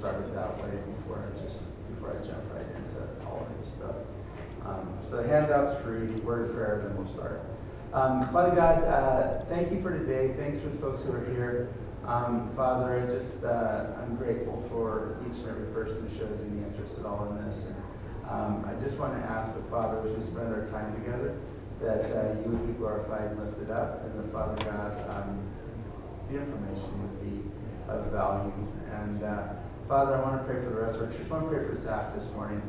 started that way before I jump right into all of this stuff. So the handout's free, word of prayer, then we'll start. Father God, thank you for today. Thanks for the folks who are here. Father, I'm grateful for each and every person who shows any interest at all in this. And I just want to ask the Father, as we spend our time together, that you would be glorified and lifted up, and the Father God, the information would be of value. And Father, I want to pray for the rest of our church. I want to pray for Zach this morning,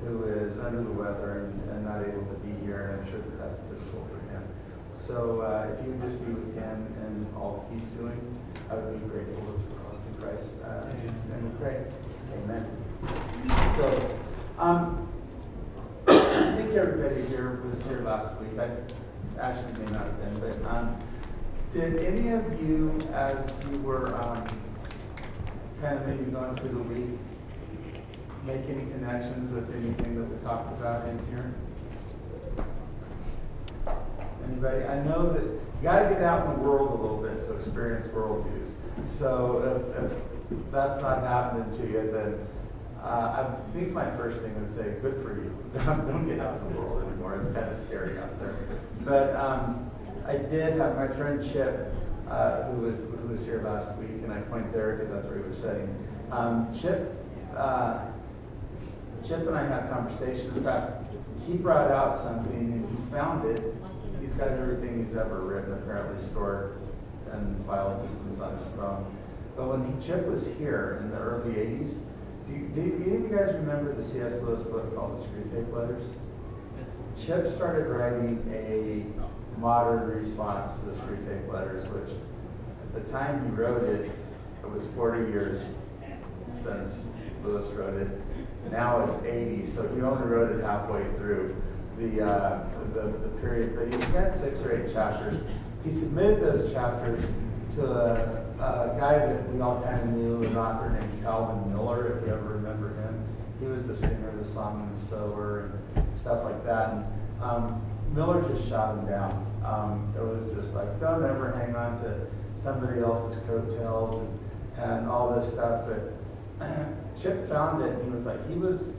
who is under the weather and not able to be here, and I'm sure that that's difficult for him. So if you would just be with him and all that he's doing, I would be grateful as well. It's in Christ, in Jesus' name we pray. Amen. So, I think everybody here was here last week. I actually may not have been, but did any of you, as you were kind of maybe going through the week, make any connections with anything that we talked about in here? Anybody? I know that you got to get out in the world a little bit to experience worldviews. So if that's not happening to you, then I think my first thing would say, good for you. Don't get out in the world anymore. It's kind of scary out there. But I did have my friend Chip, who was here last week, and I point there because that's where he was sitting. Chip and I had a conversation. In fact, he brought out something and he found it. He's got everything he's ever written apparently stored in file systems on his phone. But when Chip was here in the early 80s, do any of you guys remember the C.S. Lewis book called The Screwtape Letters? Chip started writing a modern response to the Screwtape Letters, which at the time he wrote it, it was 40 years since Lewis wrote it. Now it's 80, so he only wrote it halfway through the period. But he had 6 or 8 chapters. He submitted those chapters to a guy that we all kind of knew, an author named Calvin Miller, if you ever remember him. He was the singer of the Song and the Sower and stuff like that. And Miller just shot him down. It was just like, don't ever hang on to somebody else's coattails and all this stuff. But Chip found it, and he was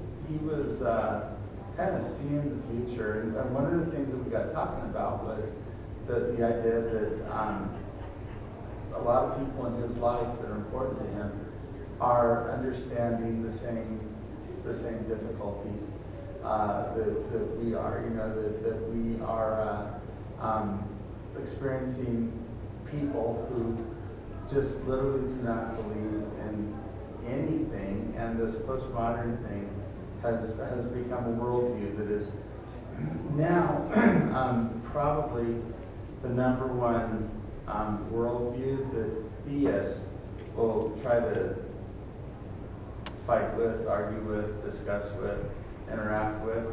kind of seeing the future. And one of the things that we got talking about was the idea that a lot of people in his life that are important to him are understanding the same difficulties that we are. That we are experiencing people who just literally do not believe in anything, and this postmodern thing has become a worldview that is now probably the number one worldview that theists will try to fight with, argue with, discuss with, interact with.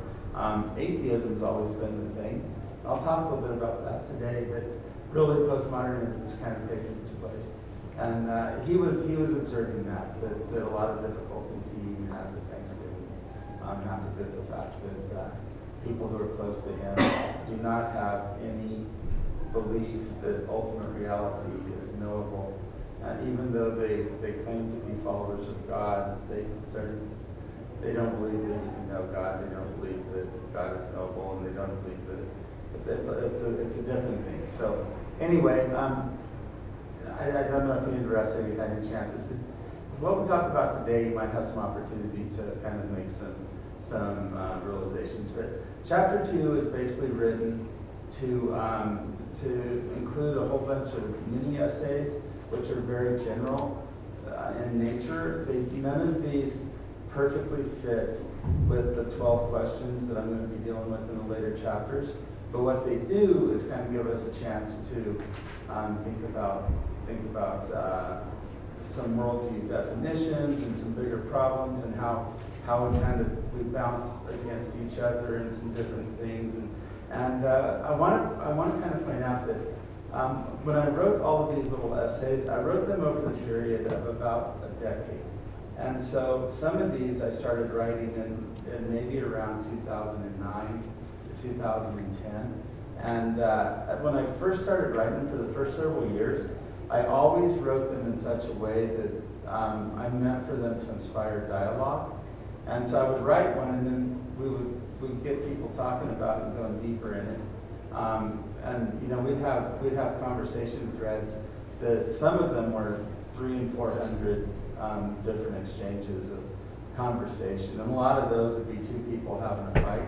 Atheism's always been the thing. I'll talk a little bit about that today, but really postmodernism is kind of taking its place. And he was observing that a lot of difficulties he even has at Thanksgiving have to do with the fact that people who are close to him do not have any belief that ultimate reality is knowable. And even though they claim to be followers of God, they don't believe that you can know God. They don't believe that God is knowable, and they don't believe that it's a different thing. So anyway, I don't know if any of the rest of you had any chances. What we talk about today, you might have some opportunity to kind of make some realizations. But chapter 2 is basically written to include a whole bunch of mini essays, which are very general in nature. None of these perfectly fit with the 12 questions that I'm going to be dealing with in the later chapters. But what they do is kind of give us a chance to think about some worldview definitions and some bigger problems, and how we bounce against each other in some different things. And I want to kind of point out that when I wrote all of these little essays, I wrote them over the period of about a decade. And so some of these I started writing in maybe around 2009 to 2010. And when I first started writing for the first several years, I always wrote them in such a way that I meant for them to inspire dialogue. And so I would write one, and then we'd get people talking about it and going deeper in it. And we'd have conversation threads that some of them were 300 and 400 different exchanges of conversation, and a lot of those would be two people having a fight,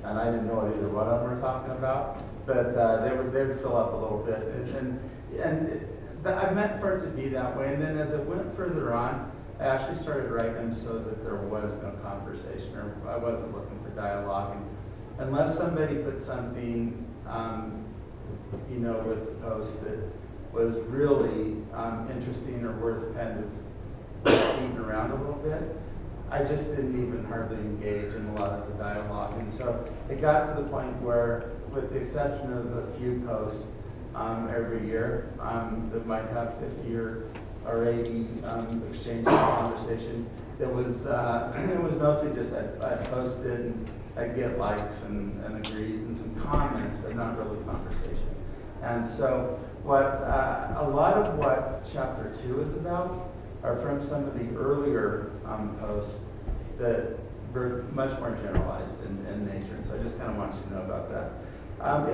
and I didn't know either one of them were talking about, but they would fill up a little bit, I meant for it to be that way. And then as it went further on, I actually started writing them so that there was no conversation, or I wasn't looking for dialogue. And unless somebody put something, with the post that was really interesting or worth kind of beating around a little bit, I just didn't even hardly engage in a lot of the dialogue. And so it got to the point where, with the exception of a few posts every year that might have 50 or 80 exchanges of conversation, it was mostly just I'd post it and I'd get likes and agrees and some comments, but not really conversation. And so a lot of what chapter 2 is about are from some of the earlier posts that were much more generalized in nature. And so I just kind of want you to know about that.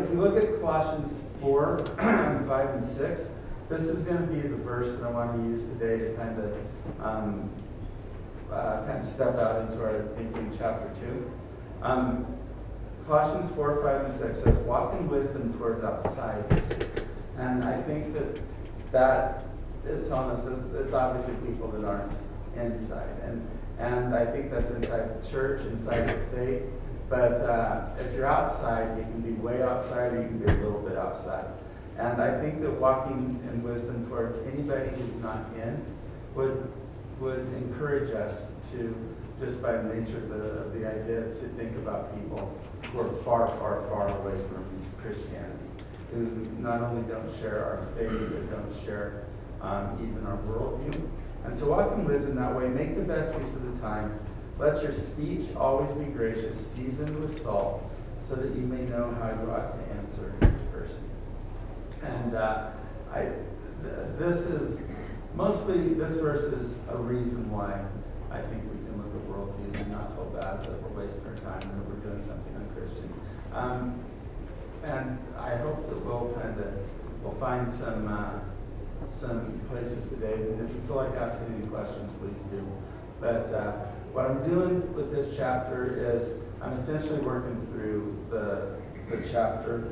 If we look at Colossians 4, 5, and 6, this is going to be the verse that I want to use today to kind of step out into our thinking chapter 2. Colossians 4, 5, and 6 says, walk in wisdom towards outsiders. And I think that is telling us that it's obviously people that aren't inside. And I think that's inside the church, inside the faith. But if you're outside, you can be way outside, or you can be a little bit outside. And I think that walking in wisdom towards anybody who's not in would encourage us to, just by the nature of the idea, to think about people who are far, far, far away from Christianity, who not only don't share our faith, but don't share even our worldview. And so walk in wisdom that way. Make the best use of the time. Let your speech always be gracious, seasoned with salt, so that you may know how you ought to answer each person. And this verse is a reason why I think we can look at worldviews and not feel bad that we're wasting our time and that we're doing something unchristian. And I hope that we'll find some places today. And if you feel like asking any questions, please do. But what I'm doing with this chapter is I'm essentially working through the chapter.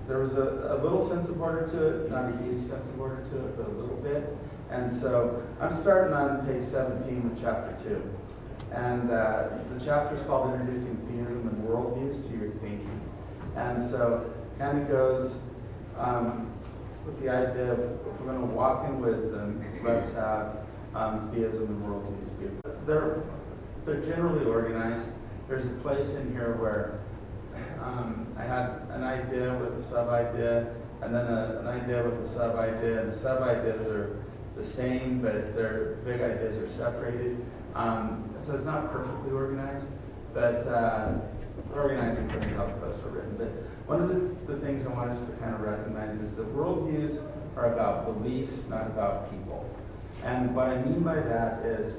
There was a little sense of order to it, not a huge sense of order to it, but a little bit. And so I'm starting on page 17 of chapter 2. And the chapter is called Introducing Theism and Worldviews to Your Thinking. And so it kind of goes with the idea of, if we're going to walk in wisdom, let's have theism and worldviews be. They're generally organized. There's a place in here where I had an idea with a sub-idea, and then an idea with a sub-idea, and the sub-ideas are the same, but their big ideas are separated. So it's not perfectly organized, but it's organized according to how the posts were written. But one of the things I want us to kind of recognize is that worldviews are about beliefs, not about people. And what I mean by that is,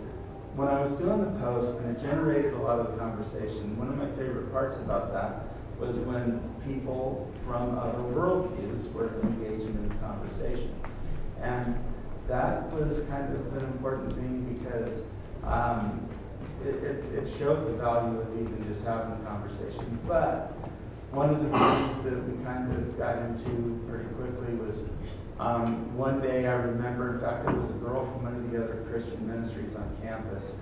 when I was doing the post, and it generated a lot of the conversation, one of my favorite parts about that was when people from other worldviews were engaging in the conversation. And that was kind of an important thing because it showed the value of even just having a conversation. But one of the things that we kind of got into pretty quickly was one day I remember, in fact, it was a girl from one of the other Christian ministries on campus.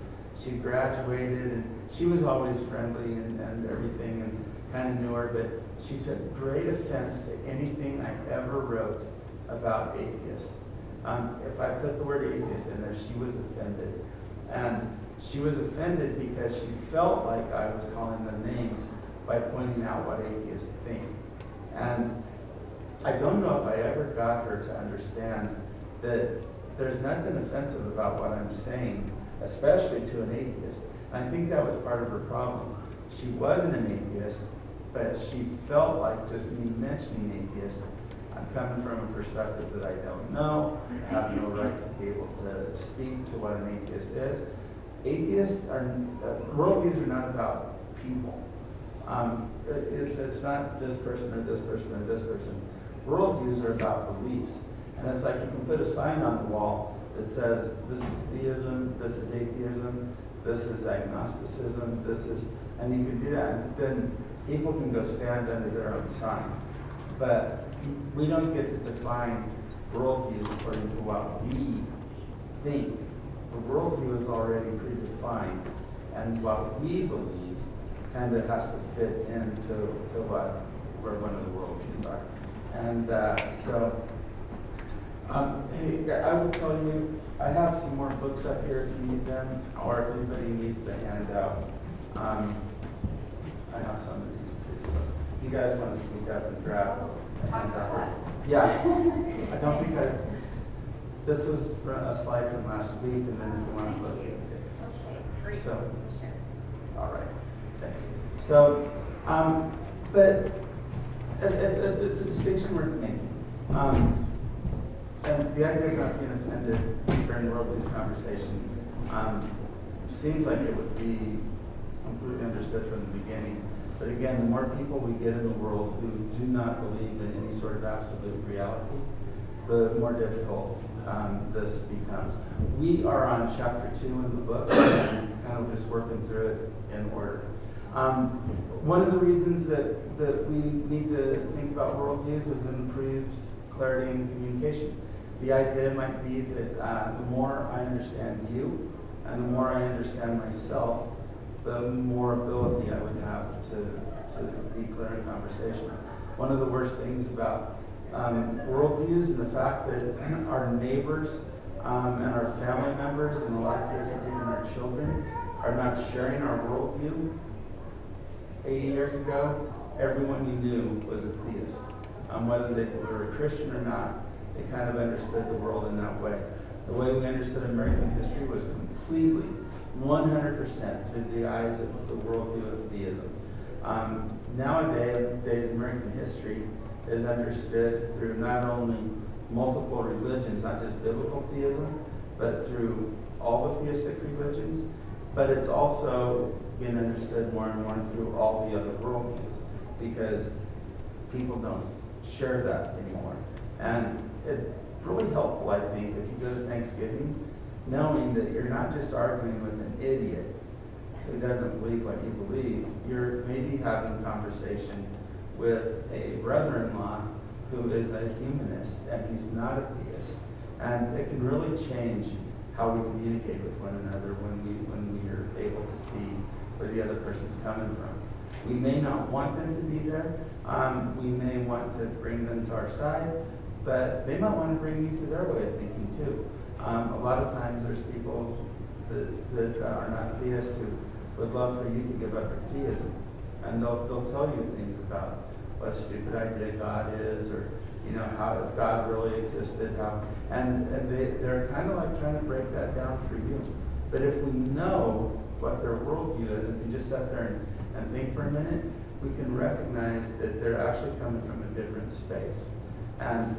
She graduated, and she was always friendly and everything, and kind of knew her, but she took great offense to anything I ever wrote about atheists. If I put the word atheist in there, she was offended. And she was offended because she felt like I was calling them names by pointing out what atheists think. And I don't know if I ever got her to understand that there's nothing offensive about what I'm saying, especially to an atheist. And I think that was part of her problem. She wasn't an atheist, but she felt like just me mentioning atheists I'm coming from a perspective that I don't know. I have no right to be able to speak to what an atheist is. Atheists are, worldviews are not about people. It's not this person or this person or this person. Worldviews are about beliefs. And it's like you can put a sign on the wall that says, this is theism, this is atheism, this is agnosticism, this is, and you can do that, and then people can go stand under their own sign. But we don't get to define worldviews according to what we think. The worldview is already predefined, and what we believe kind of has to fit into where one of the worldviews are. And hey, I will tell you, I have some more books up here if you need them, or if anybody needs the handout. I have some of these too, so if you guys want to sneak up and grab a handout. Yeah, I don't think this was a slide from last week, and then if you want to look at it. Okay, so, all right, thanks. So, but it's a distinction worth making. And the idea of not being offended during the worldviews conversation seems like it would be completely understood from the beginning. But again, the more people we get in the world who do not believe in any sort of absolute reality, the more difficult this becomes. We are on chapter 2 in the book, and kind of just working through it in order. One of the reasons that we need to think about worldviews is it improves clarity and communication. The idea might be that the more I understand you and the more I understand myself, the more ability I would have to be clear in conversation. One of the worst things about worldviews and the fact that our neighbors and our family members, in a lot of cases even our children, are not sharing our worldview. 80 years ago, everyone you knew was a theist. Whether they were a Christian or not, they kind of understood the world in that way. The way we understood American history was completely, 100% through the eyes of the worldview of theism. Nowadays, American history is understood through not only multiple religions, not just biblical theism, but through all the theistic religions, but it's also being understood more and more through all the other worldviews, because people don't share that anymore. And it's really helpful, I think, if you go to Thanksgiving, knowing that you're not just arguing with an idiot who doesn't believe what you believe, you're maybe having a conversation with a brother-in-law who is a humanist and he's not a theist. And it can really change how we communicate with one another when we are able to see where the other person's coming from. We may not want them to be there. We may want to bring them to our side, but they might want to bring you to their way of thinking too. A lot of times there's people that are not theists who would love for you to give up your theism. And they'll tell you things about what a stupid idea God is, or how if God really existed, and they're kind of like trying to break that down for you. But if we know what their worldview is, if you just sit there and think for a minute, we can recognize that they're actually coming from a different space. And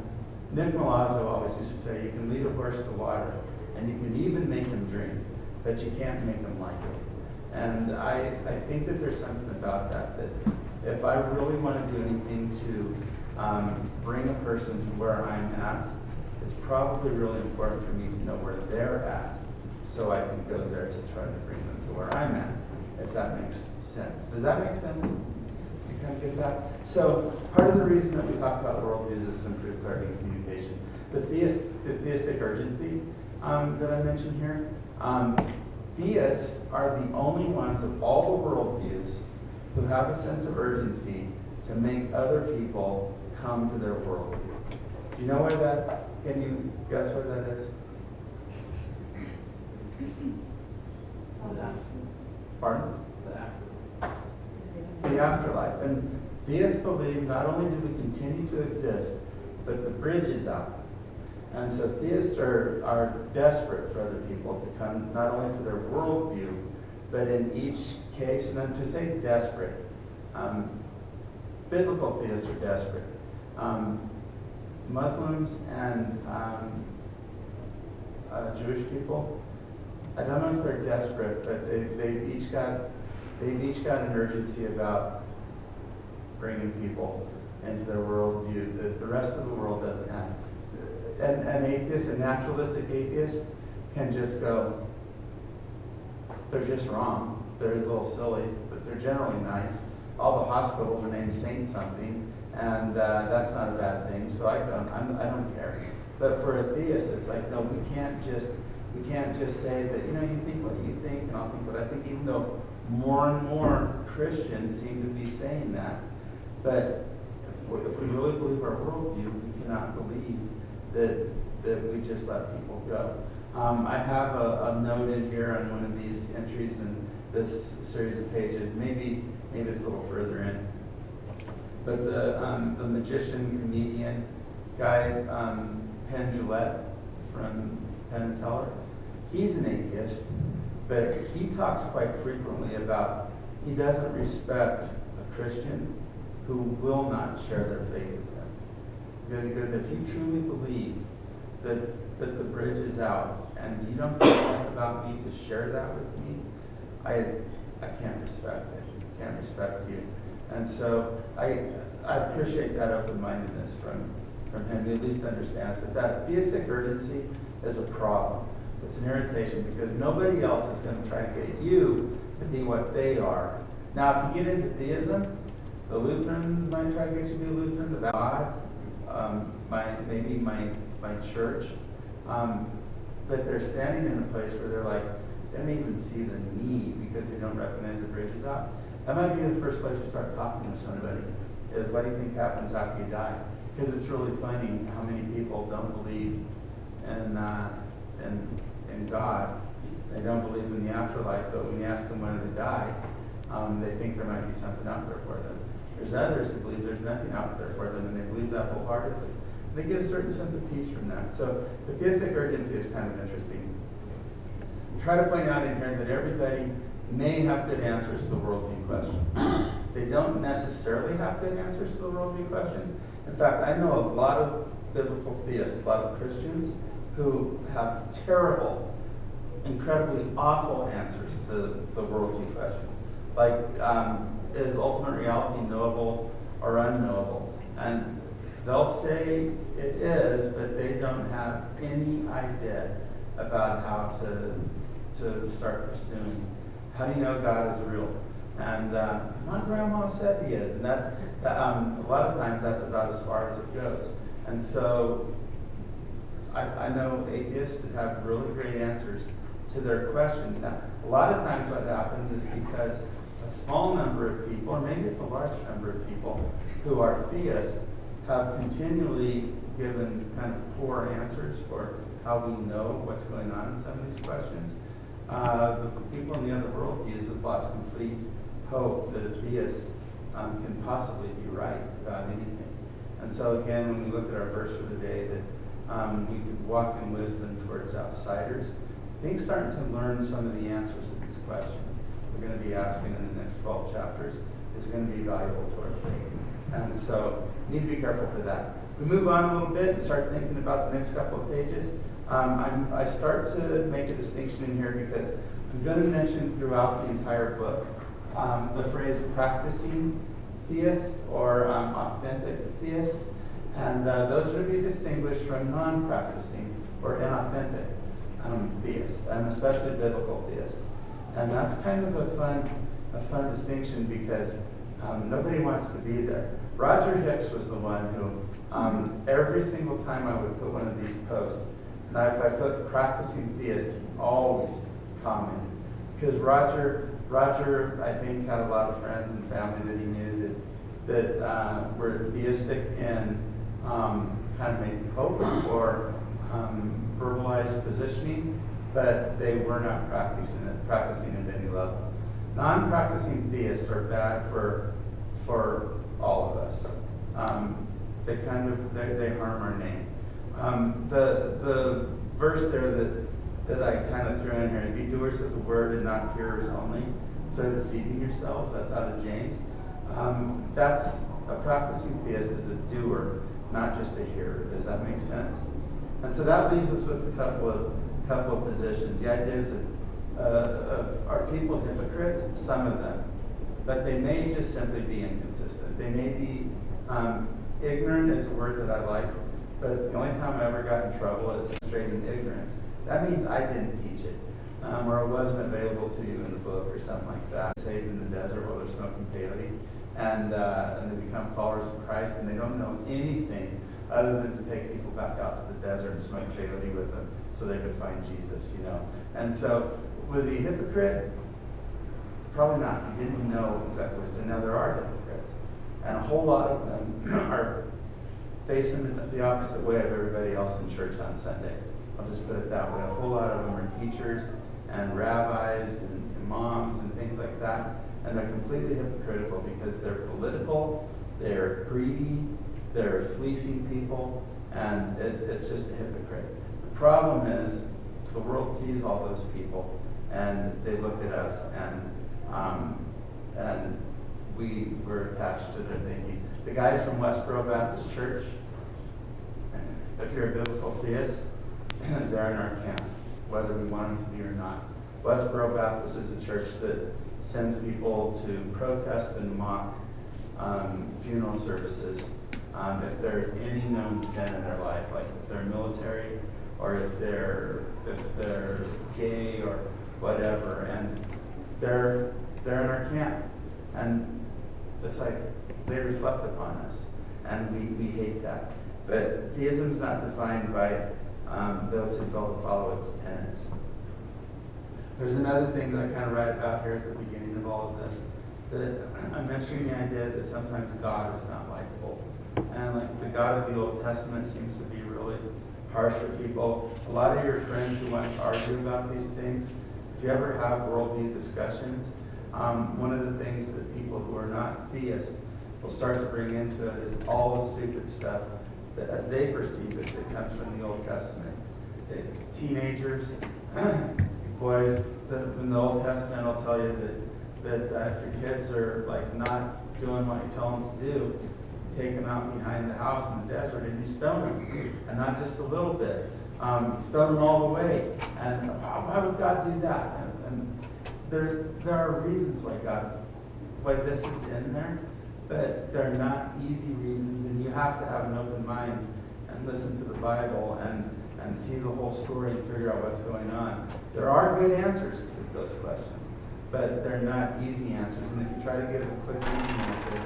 Nick Milazzo always used to say, you can lead a horse to water, and you can even make him drink, but you can't make him like it. And I think that there's something about that if I really want to do anything to bring a person to where I'm at, it's probably really important for me to know where they're at, so I can go there to try to bring them to where I'm at, if that makes sense. Does that make sense? You kind of get that? So part of the reason that we talk about worldviews is to improve clarity and communication. The theistic urgency that I mentioned here, theists are the only ones of all the worldviews who have a sense of urgency to make other people come to their worldview. Do you know where that, can you guess where that is? Pardon? The afterlife. And theists believe not only do we continue to exist, but the bridge is up. And so theists are desperate for other people to come not only to their worldview, but in each case, and then to say desperate, biblical theists are desperate. Muslims and Jewish people, I don't know if they're desperate, but they've each got an urgency about bringing people into their worldview that the rest of the world doesn't have. An atheist, a naturalistic atheist, can just go, they're just wrong. They're a little silly, but they're generally nice. All the hospitals are named Saint something, and that's not a bad thing. So I don't care. But for a theist, it's like, no, we can't just say that, you think what you think, and I'll think what I think. Even though more and more Christians seem to be saying that, but if we really believe our worldview, we cannot believe that we just let people go. I have a note in here on one of these entries in this series of pages. Maybe it's a little further in. But the magician, comedian guy, Penn Jillette from Penn and Teller, he's an atheist, but he talks quite frequently about he doesn't respect a Christian who will not share their faith with him. Because if you truly believe that the bridge is out and you don't care enough about me to share that with me, I can't respect it. I can't respect you. And so I appreciate that open-mindedness from him. He at least understands. But that theistic urgency is a problem. It's an irritation because nobody else is going to try to get you to be what they are. Now, if you get into theism, the Lutherans might try to get you to be a Lutheran, the God, maybe my church. But they're standing in a place where they're like, they don't even see the need because they don't recognize the bridge is out. That might be the first place you start talking to somebody, is what do you think happens after you die? Because it's really funny how many people don't believe in God. They don't believe in the afterlife, but when you ask them when they die, they think there might be something out there for them. There's others who believe there's nothing out there for them, and they believe that wholeheartedly. And they get a certain sense of peace from that. So the theistic urgency is kind of interesting. Try to point out in here that everybody may have good answers to the worldview questions. They don't necessarily have good answers to the worldview questions. In fact, I know a lot of biblical theists, a lot of Christians, who have terrible, incredibly awful answers to the worldview questions. Like, is ultimate reality knowable or unknowable? And they'll say it is, but they don't have any idea about how to start pursuing. How do you know God is real? And my grandma said he is, and that's a lot of times that's about as far as it goes. And so I know atheists that have really great answers to their questions. Now, a lot of times what happens is because a small number of people, or maybe it's a large number of people, who are theists have continually given kind of poor answers for how we know what's going on in some of these questions. The people in the other worldviews have lost complete hope that a theist can possibly be right about anything. And so again, when we look at our verse for the day, that we could walk in wisdom towards outsiders, I think starting to learn some of the answers to these questions we're going to be asking in the next 12 chapters is going to be valuable to our faith. And so we need to be careful for that. We move on a little bit and start thinking about the next couple of pages. I start to make a distinction in here because I'm going to mention throughout the entire book the phrase practicing theist or authentic theist, and those are going to be distinguished from non-practicing or inauthentic theist, and especially biblical theist. And that's kind of a fun distinction because nobody wants to be there. Roger Hicks was the one who every single time I would put one of these posts, and if I put practicing theist, he always commented. Because Roger, I think, had a lot of friends and family that he knew that were theistic in kind of maybe hope or verbalized positioning, but they were not practicing at any level. Non-practicing theists are bad for all of us. They harm our name. The verse there that I kind of threw in here, be doers of the word and not hearers only, so deceiving yourselves, that's out of James. That's a practicing theist is a doer, not just a hearer. Does that make sense? And so that leaves us with a couple of positions. The idea is that are people hypocrites? Some of them. But they may just simply be inconsistent. They may be ignorant is a word that I like, but the only time I ever got in trouble is straight in ignorance. That means I didn't teach it, or it wasn't available to you in the book or something like that. Saved in the desert while they're smoking peyote, and they become followers of Christ, and they don't know anything other than to take people back out to the desert and smoke peyote with them so they could find Jesus, you know. And so, was he a hypocrite? Probably not. He didn't know exactly what he was doing. Now, there are hypocrites, and a whole lot of them are facing the opposite way of everybody else in church on Sunday. I'll just put it that way. A whole lot of them are teachers and rabbis and imams and things like that, and they're completely hypocritical because they're political, they're greedy, they're fleecing people, and it's just a hypocrite. The problem is the world sees all those people, and they look at us, and we're attached to their thinking. The guys from Westboro Baptist Church, if you're a biblical theist, they're in our camp, whether we want them to be or not. Westboro Baptist is a church that sends people to protest and mock funeral services if there's any known sin in their life, like if they're military or if they're gay or whatever, and they're in our camp, and it's like they reflect upon us, and we hate that. But theism's not defined by those who fail to follow its tenets. There's another thing that I kind of write about here at the beginning of all of this, that I'm mentioning the idea that sometimes God is not likable. And like the God of the Old Testament seems to be really harsh with people. A lot of your friends who want to argue about these things, if you ever have worldview discussions, one of the things that people who are not theists will start to bring into it is all the stupid stuff that, as they perceive it, that comes from the Old Testament. Teenagers, boys, in the Old Testament will tell you that if your kids are like not doing what you tell them to do, you take them out behind the house in the desert and you stone them, and not just a little bit. You stone them all the way. And why would God do that? And there are reasons why this is in there, but they're not easy reasons, and you have to have an open mind and listen to the Bible and see the whole story and figure out what's going on. There are good answers to those questions, but they're not easy answers, and if you try to give a quick, easy answer,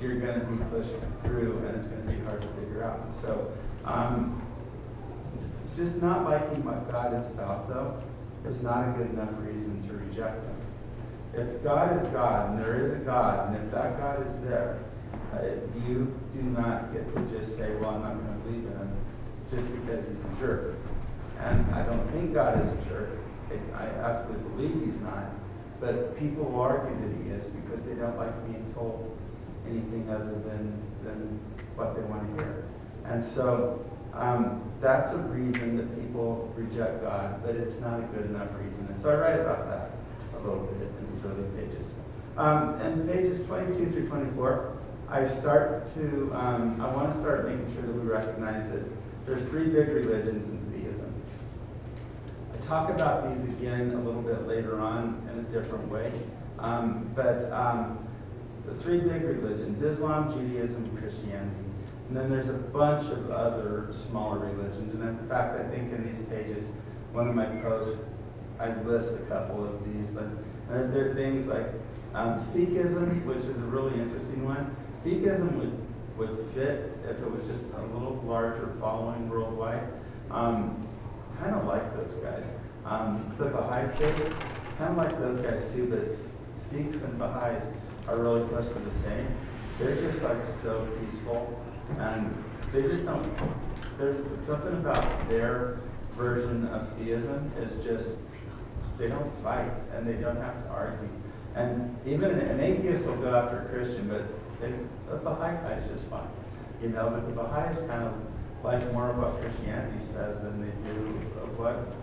you're going to be pushed through, and it's going to be hard to figure out. And so, just not liking what God is about, though, is not a good enough reason to reject him. If God is God, and there is a God, and if that God is there, you do not get to just say, well, I'm not going to believe in him just because he's a jerk. And I don't think God is a jerk. I absolutely believe he's not. But people will argue that he is because they don't like being told anything other than what they want to hear. And so that's a reason that people reject God, but it's not a good enough reason. And so I write about that a little bit in these early pages. And pages 22 through 24, I want to start making sure that we recognize that there's three big religions in theism. I talk about these again a little bit later on in a different way. But the three big religions, Islam, Judaism, and Christianity. And then there's a bunch of other smaller religions. And in fact, I think in these pages, one of my posts, I list a couple of these. And there are things like Sikhism, which is a really interesting one. Sikhism would fit if it was just a little larger following worldwide. Kind of like those guys. The Baha'i faith, kind of like those guys too, but Sikhs and Baha'is are really close to the same. They're just like so peaceful, and they just don't, there's something about their version of theism is just, they don't fight, and they don't have to argue. And even an atheist will go after a Christian, but a Baha'i guy is just fine, you know. But the Baha'is kind of like more of what Christianity says than they do of what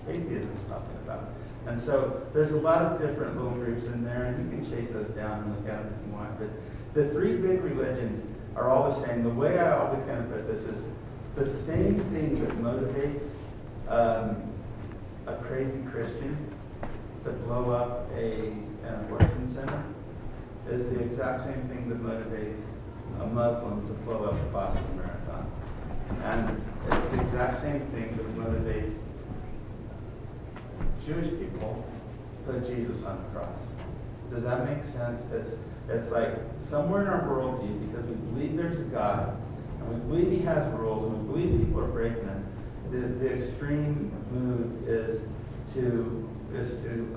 atheism is talking about. And so there's a lot of different little groups in there, and you can chase those down and look at them if you want. But the three big religions, are all the same. The way I always kind of put this is the same thing that motivates a crazy Christian to blow up an abortion center is the exact same thing that motivates a Muslim to blow up the Boston Marathon. And it's the exact same thing that motivates Jewish people to put Jesus on the cross. Does that make sense? It's like somewhere in our worldview, because we believe there's a God, and we believe he has rules, and we believe people are breaking them, the extreme move is to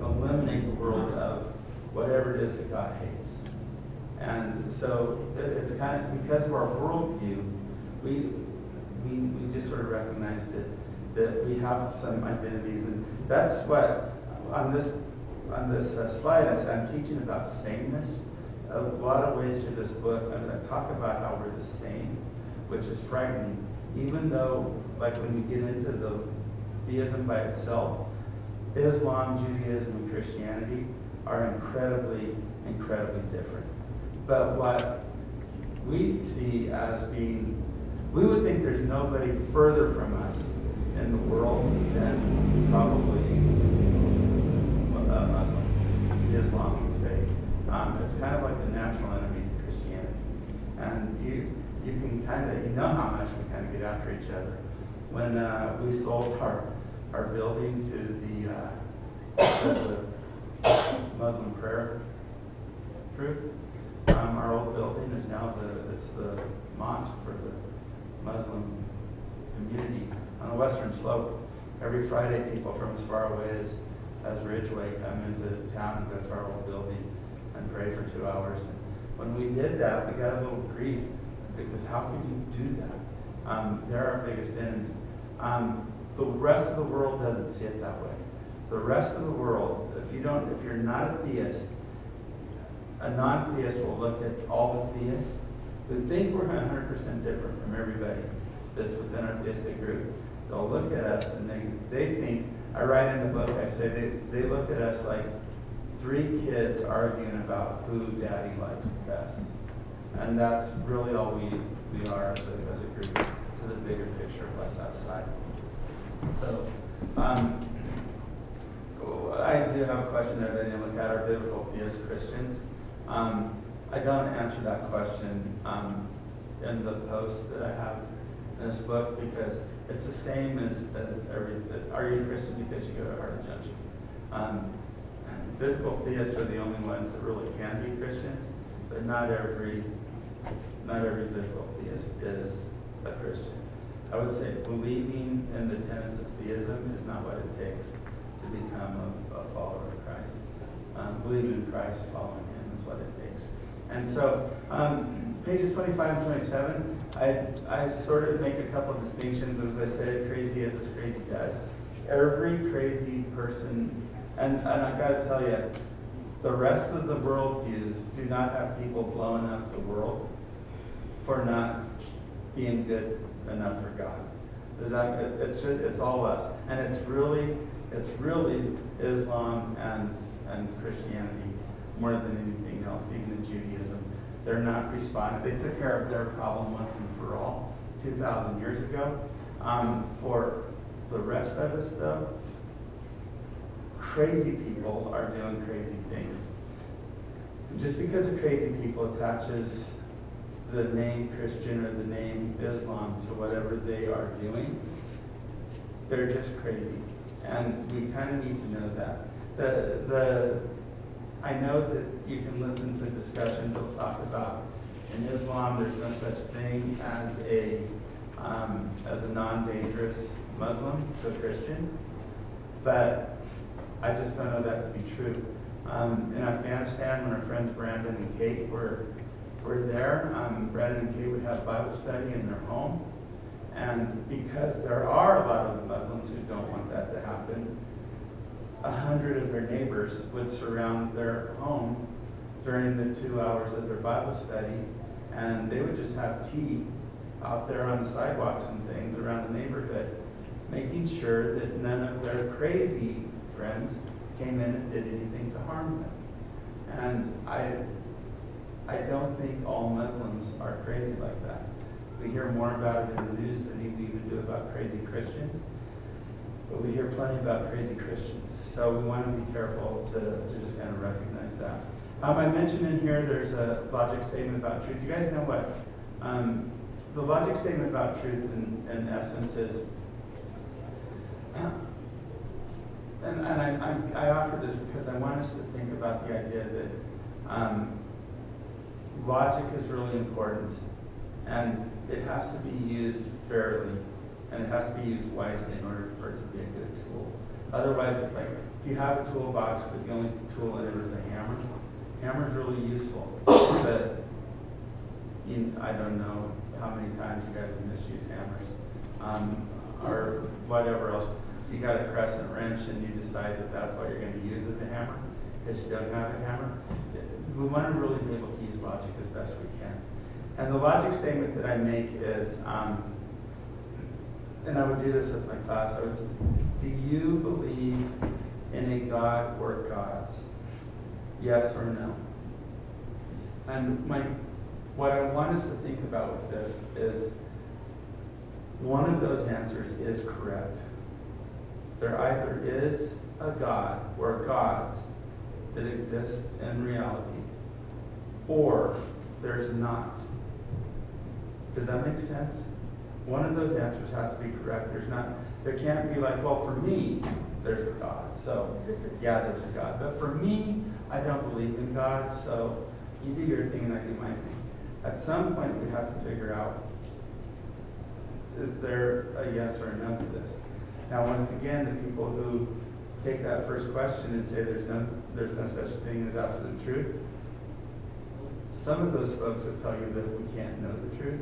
eliminate the world of whatever it is that God hates. And so it's kind of, because of our worldview, we just sort of recognize that we have some identities, and that's what on this slide I'm teaching about sameness. A lot of ways through this book, I'm going to talk about how we're the same, which is frightening. Even though, like when you get into the theism by itself, Islam, Judaism, and Christianity are incredibly, incredibly different. But what we see as being, we would think there's nobody further from us in the world than probably Muslim, Islamic faith. It's kind of like the natural enemy to Christianity. And you can kind of, you know how much we kind of get after each other. When we sold our building to the Muslim prayer group, our old building is now it's the mosque for the Muslim community on the western slope. Every Friday, people from as far away as Ridgeway come into town and go to our old building and pray for 2 hours. And when we did that, we got a little grief, because how can you do that? They're our biggest enemy. The rest of the world doesn't see it that way. The rest of the world, if you're not a theist, a non-theist will look at all the theists who think we're 100% different from everybody that's within our theistic group. They'll look at us and they think, I write in the book, I say they look at us like 3 kids arguing about who daddy likes the best. And that's really all we are as a group to the bigger picture of what's outside. So, I do have a question that I didn't look at, are biblical theist Christians? I don't answer that question in the post that I have in this book, because it's the same as everything. Are you a Christian because you go to Hardin Junction? Biblical theists are the only ones that really can be Christians, but not every biblical theist is a Christian. I would say believing in the tenets of theism is not what it takes to become a follower of Christ. Believing in Christ, following him is what it takes. And so, pages 25 and 27, I sort of make a couple of distinctions. As I said, crazy as crazy does. Every crazy person, and I got to tell you, the rest of the worldviews do not have people blowing up the world for not being good enough for God. It's all us, and it's really Islam and Christianity more than anything else. Even in Judaism, they're not responding. They took care of their problem once and for all 2,000 years ago. For the rest of us, though, crazy people are doing crazy things. Just because a crazy people attaches the name Christian or the name Islam to whatever they are doing, they're just crazy. And we kind of need to know that. I know that you can listen to discussions that talk about in Islam there's no such thing as a non-dangerous Muslim to a Christian, but I just don't know that to be true. In Afghanistan, when our friends Brandon and Kate were there, Brandon and Kate would have Bible study in their home, and because there are a lot of Muslims who don't want that to happen, 100 of their neighbors would surround their home during the 2 hours of their Bible study, and they would just have tea out there on the sidewalks and things around the neighborhood, making sure that none of their crazy friends came in and did anything to harm them. And I don't think all Muslims are crazy like that. We hear more about it in the news than we even do about crazy Christians. But we hear plenty about crazy Christians. So we want to be careful to just kind of recognize that. I mentioned in here there's a logic statement about truth. You guys know what? The logic statement about truth in essence is, and I offer this because I want us to think about the idea that logic is really important, and it has to be used fairly, and it has to be used wisely in order for it to be a good tool. Otherwise, it's like if you have a toolbox, but the only tool in it is a hammer. Hammer's really useful, but I don't know how many times you guys have misused hammers, or whatever else. You got a crescent wrench and you decide that that's what you're going to use as a hammer because you don't have a hammer. We want to really be able to use logic as best we can. And the logic statement that I make is, and I would do this with my class, I would say, do you believe in a God or gods? Yes or no? And what I want us to think about with this is one of those answers is correct. There either is a God or gods that exist in reality, or there's not. Does that make sense? One of those answers has to be correct. There can't be like, well, for me, there's a God. So, yeah, there's a God. But for me, I don't believe in God, so you do your thing and I do my thing. At some point, we have to figure out, is there a yes or a no to this? Now, once again, the people who take that first question and say there's no such thing as absolute truth, some of those folks would tell you that we can't know the truth,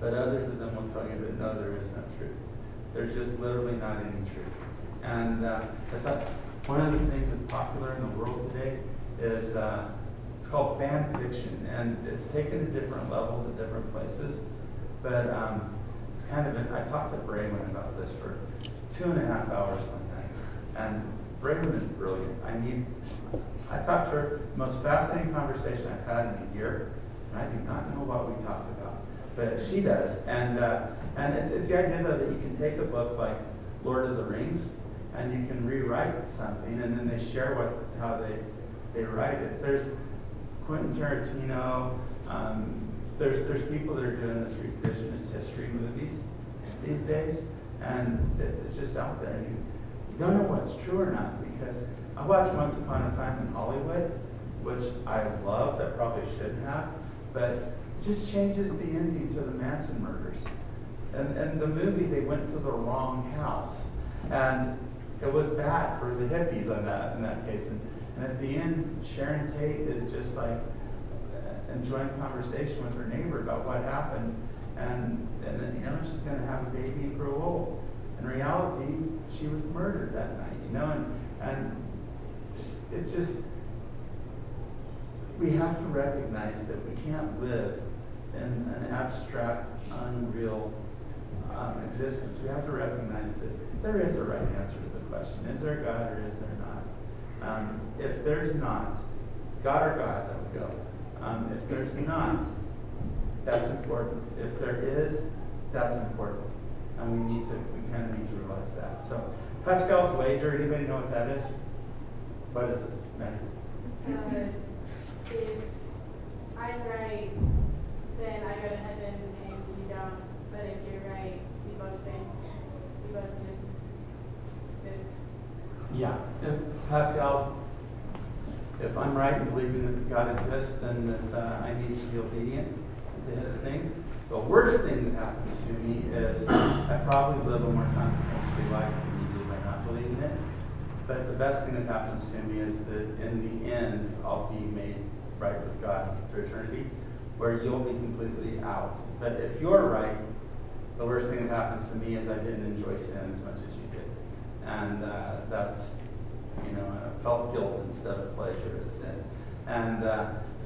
but others of them will tell you that no, there is no truth. There's just literally not any truth. And that's not, one of the things that's popular in the world today is it's called fan fiction, and it's taken to different levels at different places. But it's kind of, I talked to Braylon about this for 2.5 hours one night, and Braylon is brilliant. I talked to her, the most fascinating conversation I've had in a year, and I do not know what we talked about, but she does. And it's the idea though that you can take a book like Lord of the Rings, and you can rewrite something, and then they share how they write it. There's Quentin Tarantino. There's people that are doing this revisionist history movies these days, and it's just out there. You don't know what's true or not, because I watched Once Upon a Time in Hollywood, which I loved. I probably shouldn't have, but it just changes the ending to the Manson murders. And the movie, they went to the wrong house, and it was bad for the hippies in that case. And at the end, Sharon Tate is just like enjoying conversation with her neighbor about what happened, and then she's going to have a baby and grow old. In reality, she was murdered that night, and it's just, we have to recognize that we can't live in an abstract, unreal existence. We have to recognize that there is a right answer to the question: is there a God or is there not? If there's not, God or gods, I would go. If there's not, that's important. If there is, that's important. And we kind of need to realize that. So, Pascal's wager, anybody know what that is? What is it, Mary? If I'm right, then I go to heaven and you don't. But if you're right, we both just exist. Yeah. If I'm right in believing that God exists, then that I need to be obedient to his things. The worst thing that happens to me is I probably live a more consequence-free life than you do by not believing it. But the best thing that happens to me is that in the end, I'll be made right with God for eternity, where you'll be completely out. But if you're right, the worst thing that happens to me is I didn't enjoy sin as much as you did. And that's, I felt guilt instead of pleasure as sin. And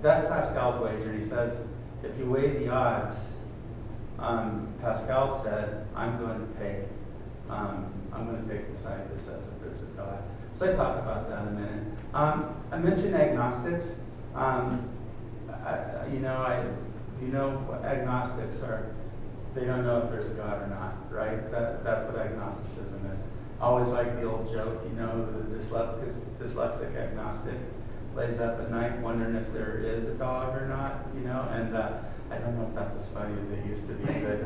that's Pascal's wager. And he says, if you weigh the odds, Pascal said, I'm going to take the side that says that there's a God. So I talk about that in a minute. I mentioned agnostics. agnostics are, they don't know if there's a God or not, right? That's what agnosticism is. I always like the old joke, the dyslexic agnostic lays up at night wondering if there is a God or not, and I don't know if that's as funny as it used to be, but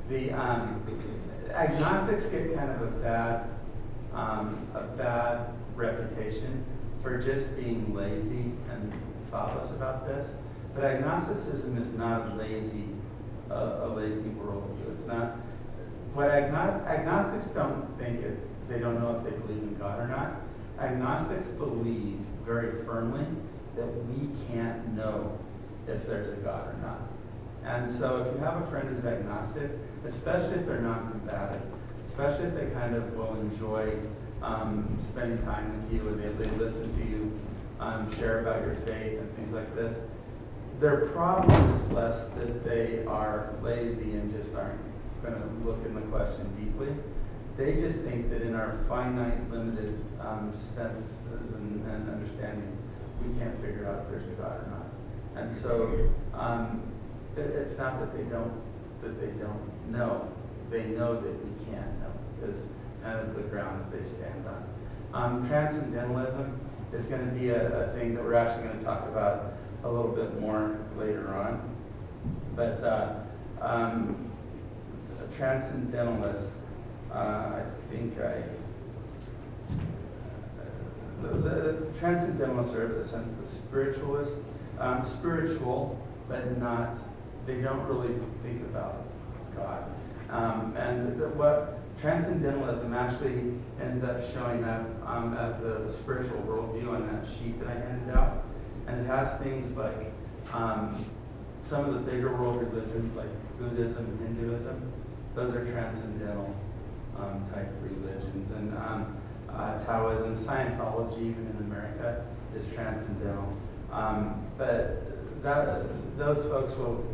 the agnostics get kind of a bad reputation for just being lazy and thoughtless about this. But agnosticism is not a lazy worldview. It's not. What agnostics don't think they don't know if they believe in God or not. Agnostics believe very firmly that we can't know if there's a God or not. And so if you have a friend who's agnostic, especially if they're non-combative, especially if they kind of will enjoy spending time with you and they listen to you share about your faith and things like this, their problem is less that they are lazy and just aren't going to look in the question deeply. They just think that in our finite, limited senses and understandings, we can't figure out if there's a God or not. And so it's not that they don't know. They know that we can't know, is kind of the ground that they stand on. Transcendentalism is going to be a thing that we're actually going to talk about a little bit more later on. But transcendentalists, the transcendentalists are the spiritualists, spiritual, but not, they don't really think about God. What transcendentalism actually ends up showing up as a spiritual worldview on that sheet that I handed out. And it has things like some of the bigger world religions like Buddhism and Hinduism. Those are transcendental type religions. And Taoism, Scientology, even in America, is transcendental. But those folks will,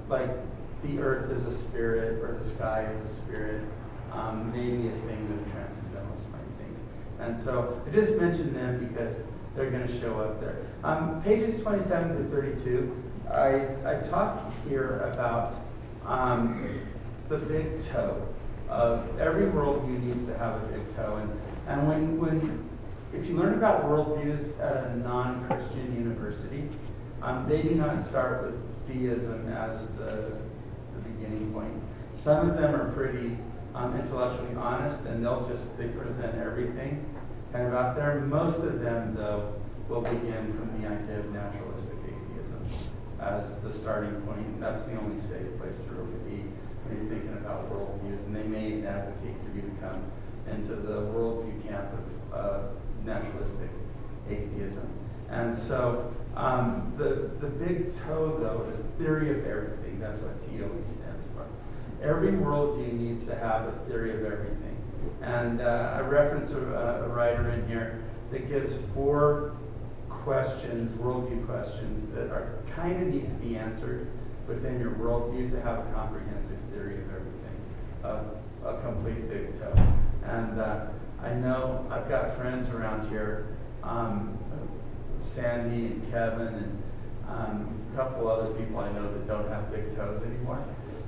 like, the earth is a spirit or the sky is a spirit, maybe a thing that a transcendentalist might think. And so I just mentioned them because they're going to show up there. Pages 27 to 32, I talk here about the big toe. Every worldview needs to have a big toe. And if you learn about worldviews at a non-Christian university, they do not start with theism as the beginning point. Some of them are pretty intellectually honest, and they present everything kind of out there. Most of them, though, will begin from the idea of naturalistic atheism as the starting point. That's the only safe place to really be when you're thinking about worldviews. And they may advocate for you to come into the worldview camp of naturalistic atheism. And so the big toe, though, is theory of everything. That's what TOE stands for. Every worldview needs to have a theory of everything. And I reference a writer in here that gives 4 questions, worldview questions, that are kind of need to be answered within your worldview to have a comprehensive theory of everything, a complete big toe. And I know I've got friends around here, Sandy and Kevin and a couple other people I know that don't have big toes anymore.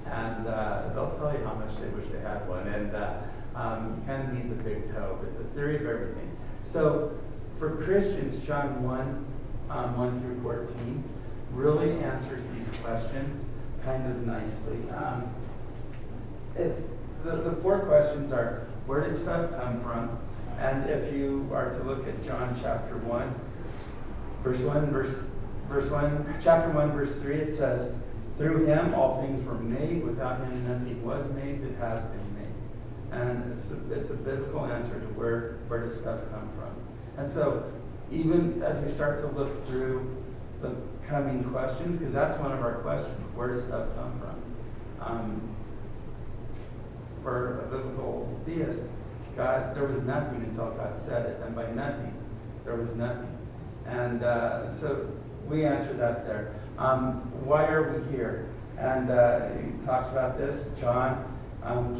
And they'll tell you how much they wish they had one. And you kind of need the big toe, but the theory of everything. So for Christians, John 1 through 14, really answers these questions kind of nicely. If the 4 questions are, where did stuff come from? And if you are to look at John chapter 1, chapter 1, verse 3, it says, through him all things were made, without him nothing was made that has been made. And it's a biblical answer to where does stuff come from. And so even as we start to look through the coming questions, because that's one of our questions, where does stuff come from? For a biblical theist, God, there was nothing until God said it, and by nothing, there was nothing. And so we answer that there. Why are we here? And he talks about this. John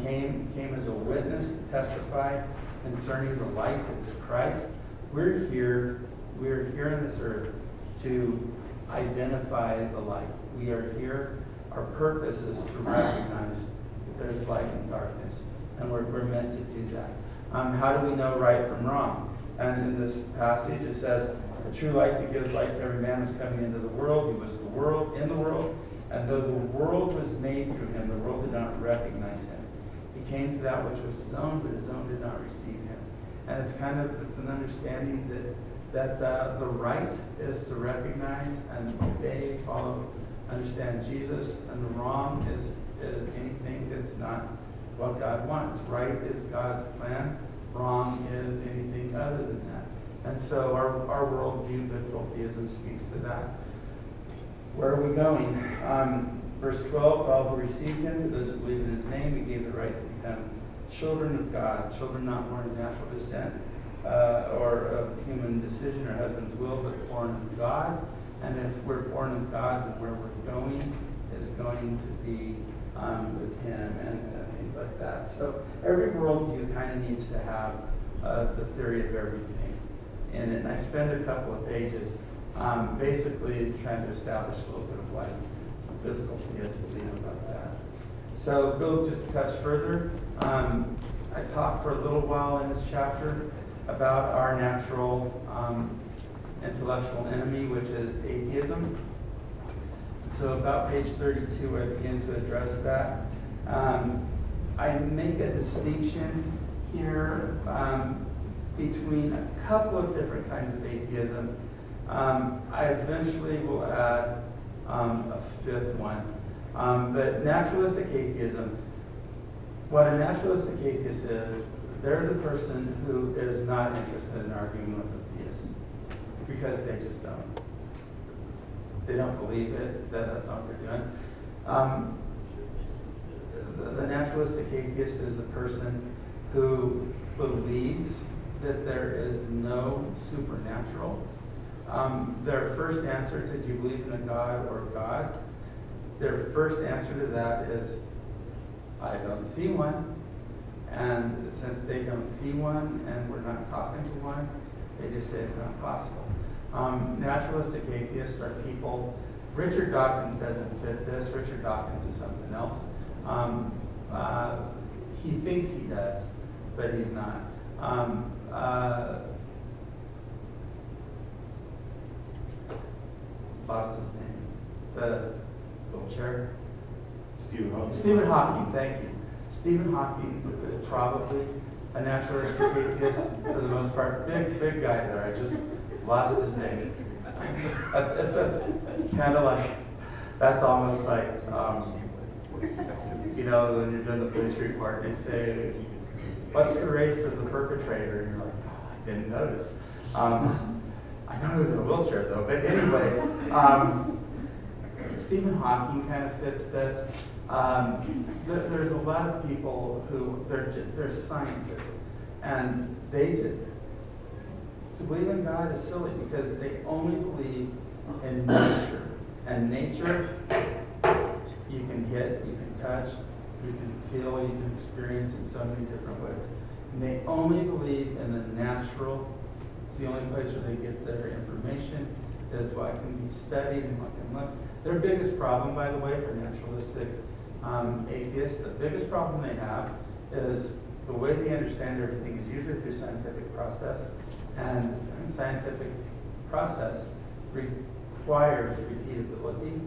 came as a witness to testify concerning the light that is Christ. We're here in this earth to identify the light. We are here. Our purpose is to recognize that there's light and darkness, and we're meant to do that. How do we know right from wrong? And in this passage it says, the true light that gives light to every man was coming into the world. He was the world, in the world, and though the world was made through him, the world did not recognize him. He came to that which was his own, but his own did not receive him. And it's an understanding that the right is to recognize and obey, follow, understand Jesus, and the wrong is anything that's not what God wants. Right is God's plan. Wrong is anything other than that. And so our worldview, biblical theism, speaks to that. Where are we going? Verse 12, all who received him, to those who believe in his name, he gave the right to become children of God, children not born of natural descent or of human decision or husband's will, but born of God. And if we're born of God, then where we're going is going to be with him and things like that. So every worldview kind of needs to have the theory of everything in it. And I spend a couple of pages basically trying to establish a little bit of what physical theists believe about that. So go just a touch further. I talked for a little while in this chapter about our natural intellectual enemy, which is atheism. So about page 32, I begin to address that. I make a distinction here between a couple of different kinds of atheism. I eventually will add a fifth one. But naturalistic atheism, what a naturalistic atheist is, they're the person who is not interested in arguing with a theist because they just don't. They don't believe it, that's not what they're doing. The naturalistic atheist is the person who believes that there is no supernatural. Their first answer to, do you believe in a God or gods? Their first answer to that is, I don't see one. And since they don't see one and we're not talking to one, they just say it's not possible. Naturalistic atheists are people, Richard Dawkins doesn't fit this. Richard Dawkins is something else. He thinks he does, but he's not. Lost his name. The wheelchair. Stephen Hawking, thank you. Stephen Hawking is probably a naturalistic atheist for the most part. Big guy there. I just lost his name. That's kind of like, that's almost like, when you're doing the police report, they say, what's the race of the perpetrator? And you're like, oh, I didn't notice. I know he was in a wheelchair though, but anyway, Stephen Hawking kind of fits this. There's a lot of people who, they're scientists, and to believe in God is silly because they only believe in nature. And nature, you can hit, you can touch, you can feel, you can experience in so many different ways. And they only believe in the natural. It's the only place where they get their information, is what can be studied and what can look. Their biggest problem, by the way, for naturalistic atheists, the biggest problem they have is the way they understand everything is usually through scientific process. And scientific process requires repeatability.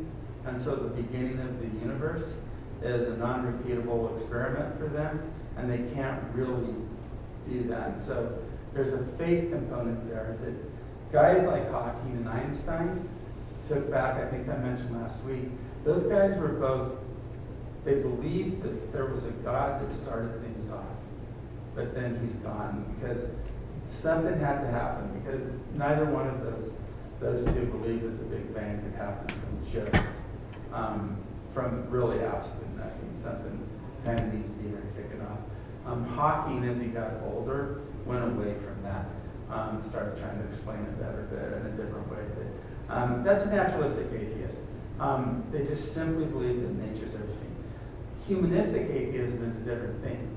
And so the beginning of the universe is a non-repeatable experiment for them, and they can't really do that. So there's a faith component there that guys like Hawking and Einstein took back. I think I mentioned last week. Those guys were both, they believed that there was a God that started things off, but then he's gone because something had to happen, because neither one of those two believed that the Big Bang could happen from really absolute nothing. Something kind of needed to be there to kick it off. Hawking, as he got older, went away from that. Started trying to explain it better, but in a different way. But, that's a naturalistic atheist. They just simply believe that nature's everything. Humanistic atheism is a different thing.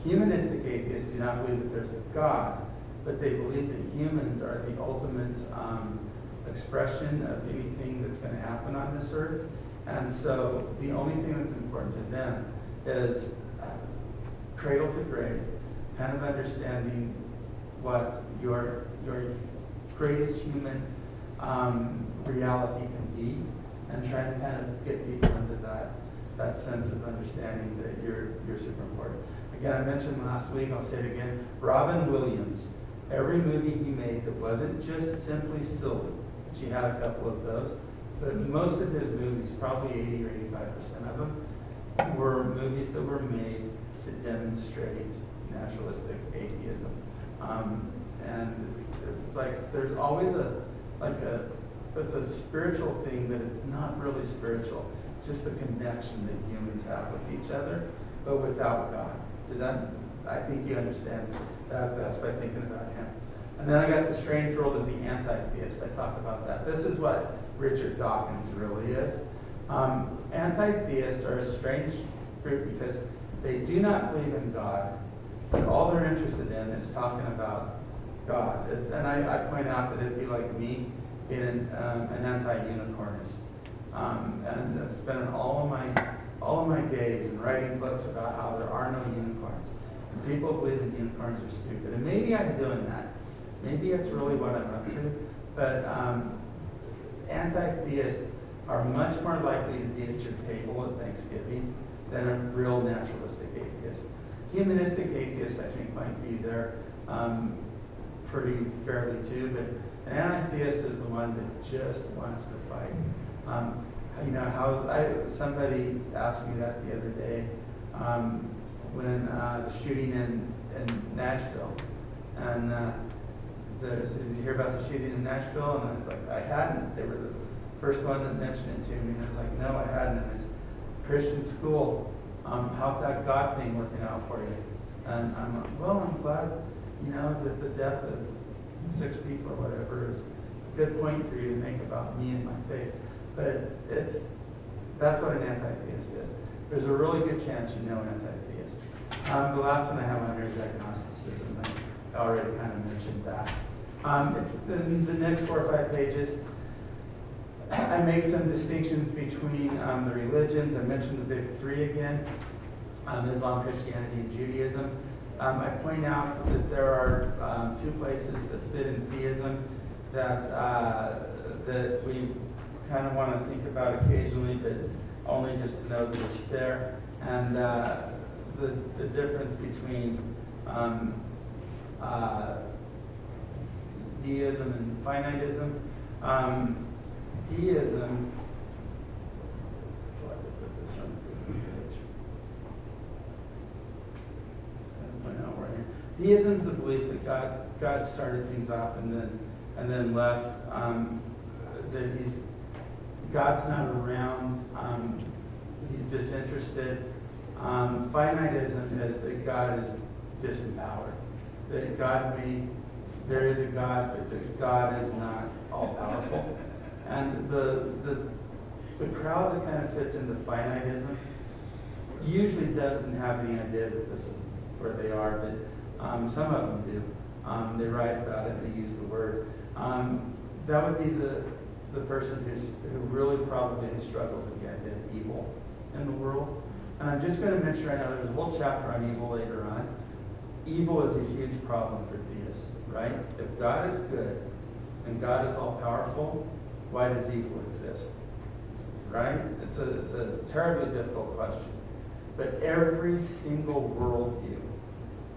Humanistic atheists do not believe that there's a God, but they believe that humans are the ultimate expression of anything that's going to happen on this earth. And so the only thing that's important to them is cradle to grave, kind of understanding what your greatest human reality can be, and trying to kind of get people into that sense of understanding that you're super important. Again, I mentioned last week, I'll say it again, Robin Williams, every movie he made that wasn't just simply silly, which he had a couple of those, but most of his movies, probably 80 or 85% of them, were movies that were made to demonstrate naturalistic atheism. And it's like there's always it's a spiritual thing, but it's not really spiritual. It's just the connection that humans have with each other, but without God. I think you understand that best by thinking about him. And then I got the strange world of the anti-theist. I talked about that. This is what Richard Dawkins really is. Anti-theists are a strange group because they do not believe in God, but all they're interested in is talking about God. And I point out that it'd be like me being an anti-unicornist, and spending all of my days and writing books about how there are no unicorns. And people believe that unicorns are stupid. And maybe I'm doing that. Maybe it's really what I'm up to. But anti-theists are much more likely to be at your table at Thanksgiving than a real naturalistic atheist. Humanistic atheists, I think, might be there pretty fairly too, but an anti-theist is the one that just wants to fight. Somebody asked me that the other day when the shooting in Nashville, and did you hear about the shooting in Nashville? And I was like, I hadn't. They were the first one that mentioned it to me, and I was like, no, I hadn't. And it's Christian school. How's that God thing working out for you? And I'm like, well, I'm glad, that the death of 6 people or whatever is a good point for you to make about me and my faith. But that's what an anti-theist is. There's a really good chance you know an anti-theist. The last one I have on here is agnosticism. I already kind of mentioned that. In the next 4 or 5 pages, I make some distinctions between the religions. I mentioned the big 3 again, Islam, Christianity, and Judaism. I point out that there are 2 places that fit in theism that we kind of want to think about occasionally, but only just to know that it's there. And the difference between deism and finitism. Deism, I have to put this on the page. It's going to point out right here. Deism is the belief that God started things off and then left. That God's not around. He's disinterested. Finitism is that God is disempowered. That there is a God, but that God is not all powerful. And the crowd that kind of fits into finitism usually doesn't have any idea that this is where they are, but some of them do. They write about it and they use the word. That would be the person who really probably struggles with the idea of evil in the world. And I'm just going to mention right now, there's a whole chapter on evil later on. Evil is a huge problem for theists, right? If God is good and God is all powerful, why does evil exist? Right? It's a terribly difficult question. But every single worldview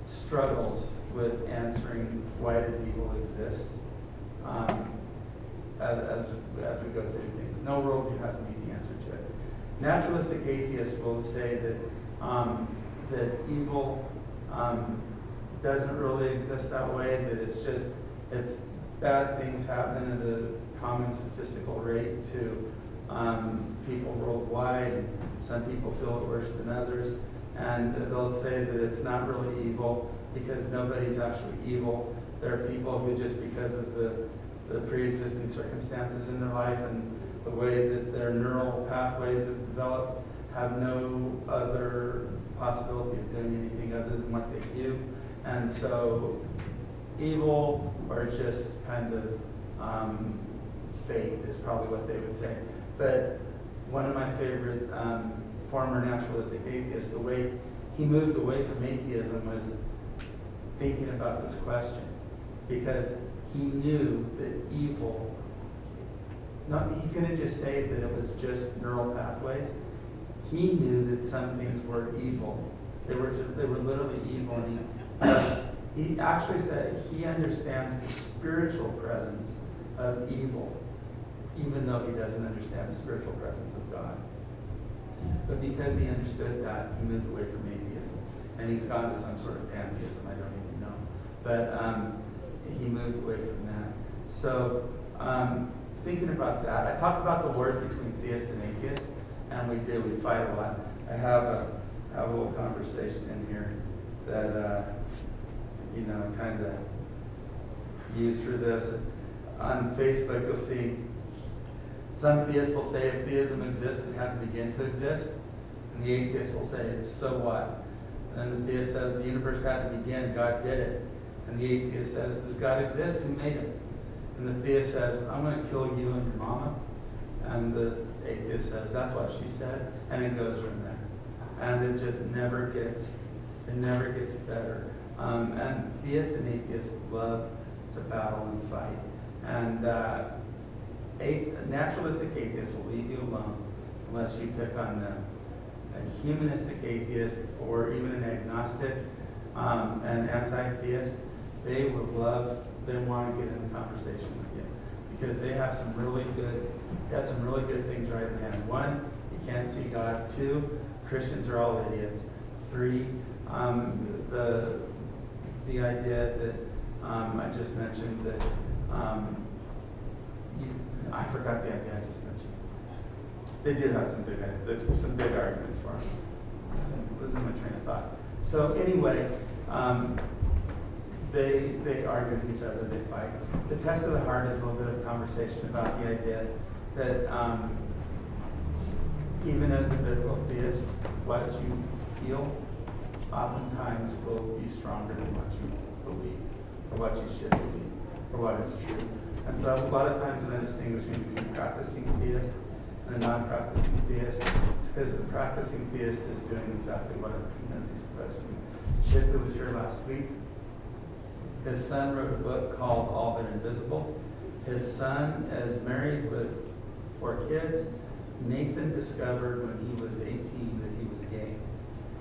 struggles with answering why does evil exist as we go through things. No worldview has an easy answer to it. Naturalistic atheists will say that evil doesn't really exist that way, that it's bad things happen at a common statistical rate to people worldwide. Some people feel it worse than others, and they'll say that it's not really evil because nobody's actually evil. There are people who, just because of the pre-existing circumstances in their life and the way that their neural pathways have developed, have no other possibility of doing anything other than what they do. And so evil, or just kind of fate is probably what they would say. But one of my favorite former naturalistic atheists, the way he moved away from atheism was thinking about this question, because he knew that evil, he couldn't just say that it was just neural pathways. He knew that some things were evil. They were literally evil. And he actually said he understands the spiritual presence of evil, even though he doesn't understand the spiritual presence of God. But because he understood that, he moved away from atheism. And he's gone to some sort of pantheism, I don't even know. But he moved away from that. So thinking about that, I talk about the wars between theists and atheists, and we fight a lot. I have a little conversation in here that, kind of used for this. On Facebook, you'll see some theists will say if theism exists, it had to begin to exist. And the atheist will say, so what? And then the theist says the universe had to begin, God did it. And the atheist says, does God exist? Who made it? And the theist says, I'm going to kill you and your mama. And the atheist says, that's what she said. And it goes from there. And it just never gets better. And theists and atheists love to battle and fight. And naturalistic atheists will leave you alone unless you pick on them. A humanistic atheist or even an agnostic, an anti-theist, they want to get in the conversation with you because they have some really good things right in hand. One, you can't see God. Two, Christians are all idiots. Three, the idea that I just mentioned that I forgot the idea I just mentioned. They do have some big arguments for them. I was in my train of thought. So anyway, they argue with each other, they fight. The test of the heart is a little bit of conversation about the idea that even as a biblical theist, what you feel oftentimes will be stronger than what you believe, or what you should believe, or what is true. And so a lot of times when I'm distinguishing between practicing theist and a non-practicing theist, it's because the practicing theist is doing exactly what he knows he's supposed to. Chip, who was here last week, his son wrote a book called All But Invisible. His son is married with 4 kids. Nathan discovered when he was 18 that he was gay.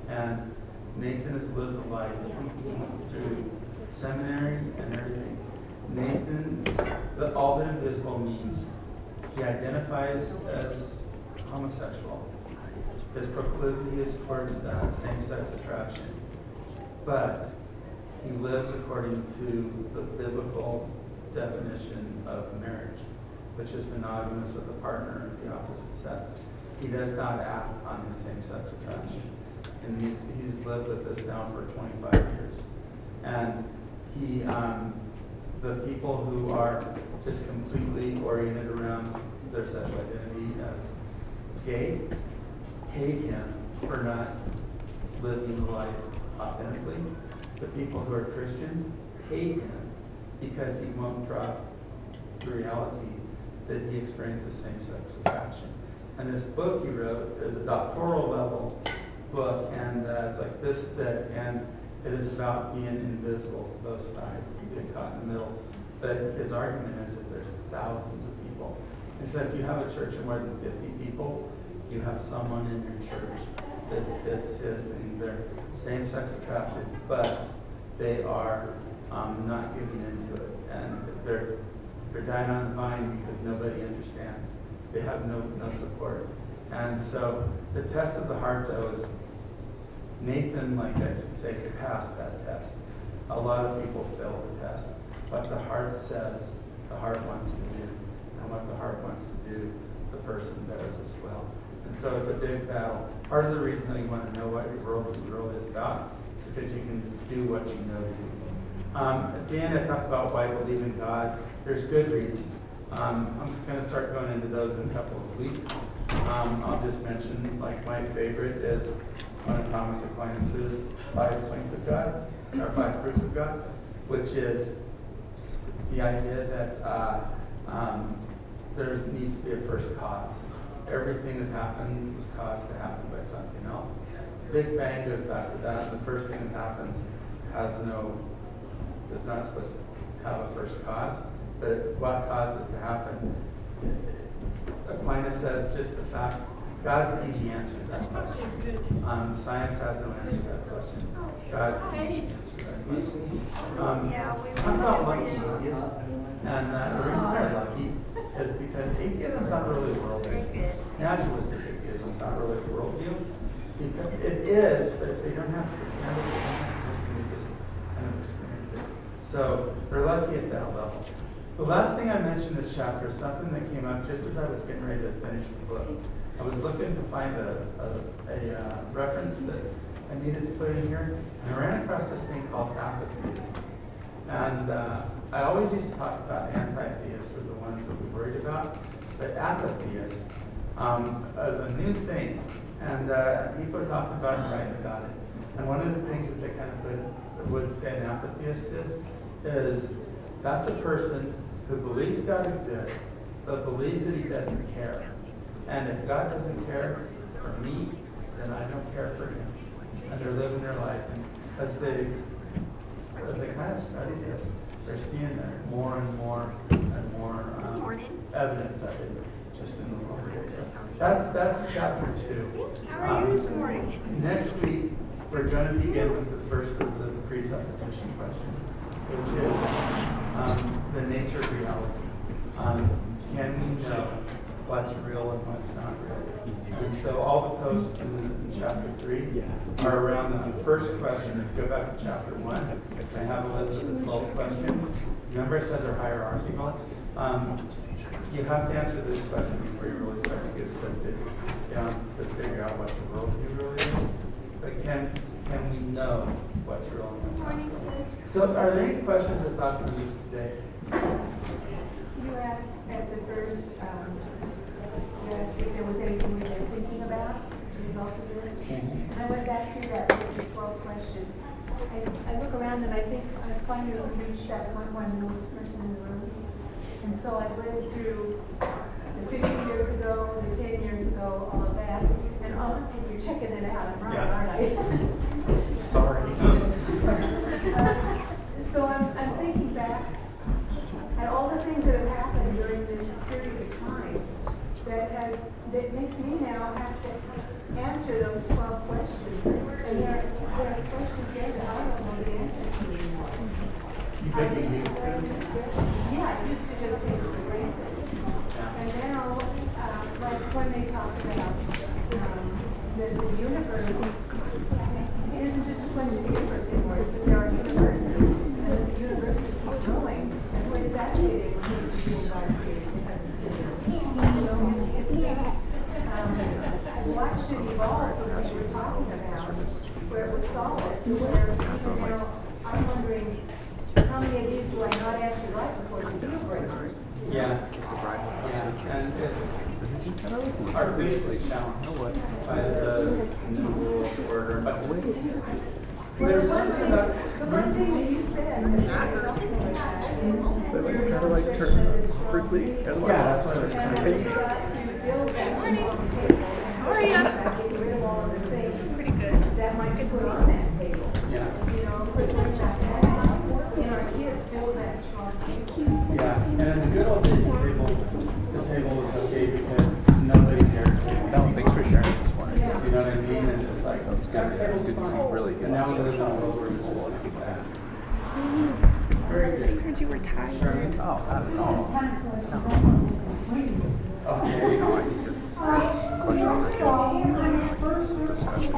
And Nathan has lived a life. He went through seminary and everything. Nathan, all but invisible means he identifies as homosexual. His proclivity is towards that same-sex attraction. But he lives according to the biblical definition of marriage, which is monogamous with a partner of the opposite sex. He does not act on his same-sex attraction. And he's lived with this now for 25 years. And the people who are just completely oriented around their sexual identity as gay hate him for not living the life authentically. The people who are Christians hate him because he won't drop the reality that he experiences same-sex attraction. And this book he wrote is a doctoral level book, and it's like this thick, and it is about being invisible to both sides, being caught in the middle. But his argument is that there's thousands of people. He said if you have a church of more than 50 people, you have someone in your church that fits his thing. They're same-sex attracted, but they are not giving into it. And they're dying on the vine because nobody understands. They have no support. And so the test of the heart, though, is Nathan, like I would say, passed that test. A lot of people fail the test. What the heart says, the heart wants to do. And what the heart wants to do, the person does as well. And so it's a big battle. Part of the reason that you want to know what your world is about is because you can do what you know to do. At the end, I talked about why I believe in God. There's good reasons. I'm going to start going into those in a couple of weeks. I'll just mention, like, my favorite is one of Thomas Aquinas' 5 points of God, or 5 proofs of God, which is the idea that there needs to be a first cause. Everything that happened was caused to happen by something else. Big Bang goes back to that. The first thing that happens is not supposed to have a first cause, but what caused it to happen? Aquinas says just the fact, God's the easy answer to that question. Science has no answer to that question. God's the easy answer to that question. Talk about lucky atheists. And the reason they're lucky is because atheism is not really a worldview. Naturalistic atheism is not really a worldview. It is, but they don't have to defend it. They don't have to just kind of experience it. So they're lucky at that level. The last thing I mentioned in this chapter is something that came up just as I was getting ready to finish the book. I was looking to find a reference that I needed to put in here, and I ran across this thing called apatheism. And I always used to talk about anti-theists were the ones that we worried about, but apatheists is a new thing, and people are talking about it and writing about it. And one of the things that they kind of would say an apatheist is that's a person who believes God exists, but believes that he doesn't care. And if God doesn't care for me, then I don't care for him. And they're living their life. And as they kind of study this, they're seeing more and more evidence of it just in the world today. So that's chapter 2. How are you this morning? Next week, we're going to begin with the first of the presupposition questions, which is the nature of reality. Can we know what's real and what's not real? And so all the posts in chapter 3 are around the first question. If you go back to chapter 1, I have a list of the 12 questions. Remember I said they're hierarchical? You have to answer this question before you really start to get sifted down to figure out what the worldview really is. But can we know what's real and what's not real? So are there any questions or thoughts on this today? You asked at the first, you asked if there was anything we were thinking about as a result of this. And I went back through that list of 12 questions. I look around and I think I finally reached that point where I'm the oldest person in the room. And so I lived through the 50 years ago, the 10 years ago, all of that. And you're checking it out. I'm right, aren't I? Sorry. So I'm thinking back at all the things that have happened during this period of time that makes me now have to answer those 12 questions. And there are questions there that I don't know the answer to anymore. You think you used to? Yeah, I used to just take it for granted. And now, like when they talk about the universe, it isn't just a question of the universe anymore. It's that there are universes, and the universes keep growing. And what is that created? God created the heavens and the earth. It's just, I watched it evolve from what you were talking about, where it was solid, to where even now I'm wondering how many of these do I not answer right before the deal breaks? Yeah. And it's our faith was challenged by the new world order. But there's something about the one thing that you said Kind of like Berkeley. that's what I was and thinking. you've got to build that strong table. How are you? Get rid of all of the things Pretty good. that might be put on that table. Yeah. You know, put things like that. And our kids build that strong table. Yeah. And in the good old days, the table was okay because nobody cared. No, thanks for sharing this morning. Yeah. You know what I mean? And it's like, Really good. and now we live in a world where it's just like that. Very good. I heard you were tired. Sherman? Oh, I don't know. Okay. No, I think it's questions are discussing.